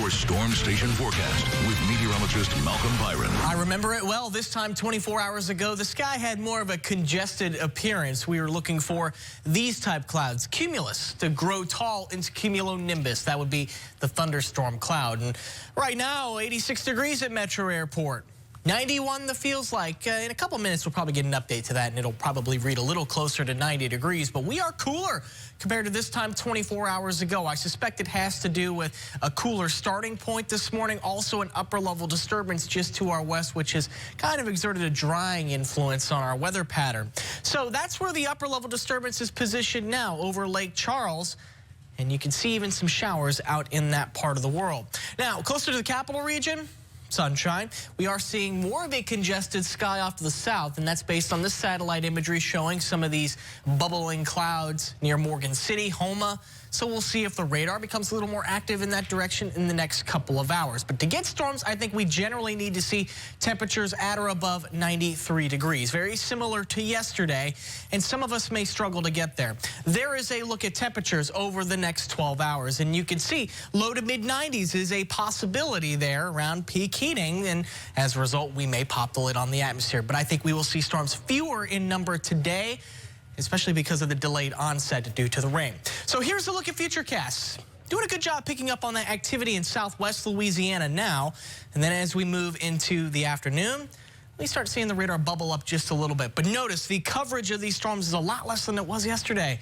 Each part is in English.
your storm station forecast with meteorologist Malcolm Byron. I remember it well. This time 24 hours ago, the sky had more of a congested appearance. We were looking for these type clouds, cumulus, to grow tall into cumulonimbus. That would be the thunderstorm cloud. And right now, 86 degrees at Metro Airport. 91 the feels like. In a couple minutes, we'll probably get an update to that, and it'll probably read a little closer to 90 degrees. But we are cooler compared to this time 24 hours ago. I suspect it has to do with a cooler starting point this morning. Also an upper-level disturbance just to our west, which has kind of exerted a drying influence on our weather pattern. So that's where the upper-level disturbance is positioned now, over Lake Charles. And you can see even some showers out in that part of the world. Now, closer to the capital region, sunshine. We are seeing more of a congested sky off to the south, and that's based on this satellite imagery showing some of these bubbling clouds near Morgan City, Houma. So we'll see if the radar becomes a little more active in that direction in the next couple of hours. But to get storms, I think we generally need to see temperatures at or above 93 degrees. Very similar to yesterday, and some of us may struggle to get there. There is a look at temperatures over the next 12 hours, and you can see low to mid-90s is a possibility there around peak heating, and as a result, we may pop the lid on the atmosphere. But I think we will see storms fewer in number today, especially because of the delayed onset due to the rain. So here's a look at Futurecasts. Doing a good job picking up on that activity in southwest Louisiana now. And then as we move into the afternoon, we start seeing the radar bubble up just a little bit. But notice the coverage of these storms is a lot less than it was yesterday.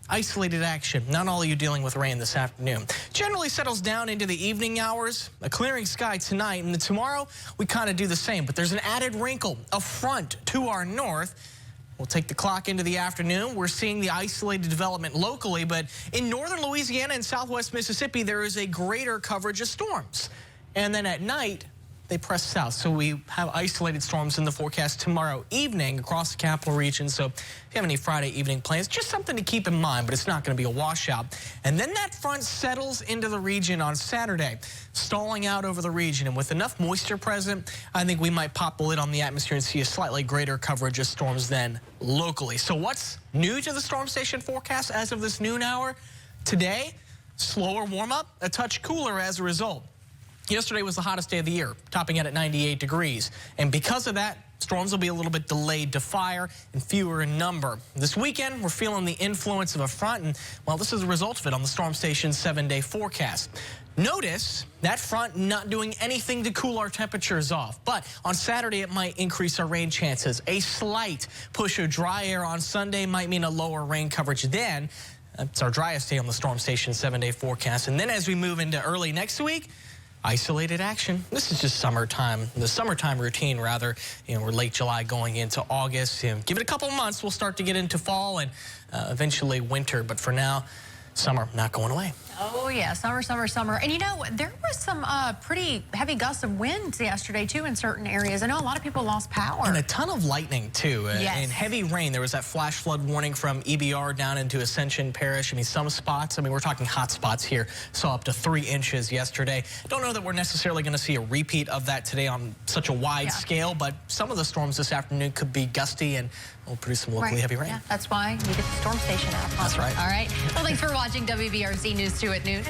Isolated action. Not all of you dealing with rain this afternoon. Generally settles down into the evening hours. A clearing sky tonight, and tomorrow we kind of do the same. But there's an added wrinkle, a front to our north. We'll take the clock into the afternoon. We're seeing the isolated development locally, but in northern Louisiana and southwest Mississippi, there is a greater coverage of storms. And then at night, they press south. So we have isolated storms in the forecast tomorrow evening across the capital region. So if you have any Friday evening plans, just something to keep in mind, but it's not going to be a washout. And then that front settles into the region on Saturday, stalling out over the region. And with enough moisture present, I think we might pop the lid on the atmosphere and see a slightly greater coverage of storms than locally. So what's new to the storm station forecast as of this noon hour? Today, slower warm up, a touch cooler as a result. Yesterday was the hottest day of the year, topping out at 98 degrees. And because of that, storms will be a little bit delayed to fire and fewer in number. This weekend, we're feeling the influence of a front, and, well, this is the result of it on the Storm Station's 7-day forecast. Notice that front not doing anything to cool our temperatures off. But on Saturday, it might increase our rain chances. A slight push of dry air on Sunday might mean a lower rain coverage then. It's our driest day on the Storm Station's 7-day forecast. And then as we move into early next week, isolated action. This is just summertime, the summertime routine rather. We're late July going into August. Give it a couple months, we'll start to get into fall and eventually winter. But for now, summer not going away. Oh yeah, summer, summer, summer. And you know, there was some pretty heavy gusts of winds yesterday too in certain areas. I know a lot of people lost power. And a ton of lightning too. Yes. And heavy rain. There was that flash flood warning from EBR down into Ascension Parish. I mean, some spots, we're talking hot spots here, saw up to 3 inches yesterday. Don't know that we're necessarily going to see a repeat of that today on such a wide scale, but some of the storms this afternoon could be gusty and will produce some locally heavy rain. Yeah, that's why you get the storm station app. That's right. All right. Well, thanks for watching WBRZ News 2 at noon.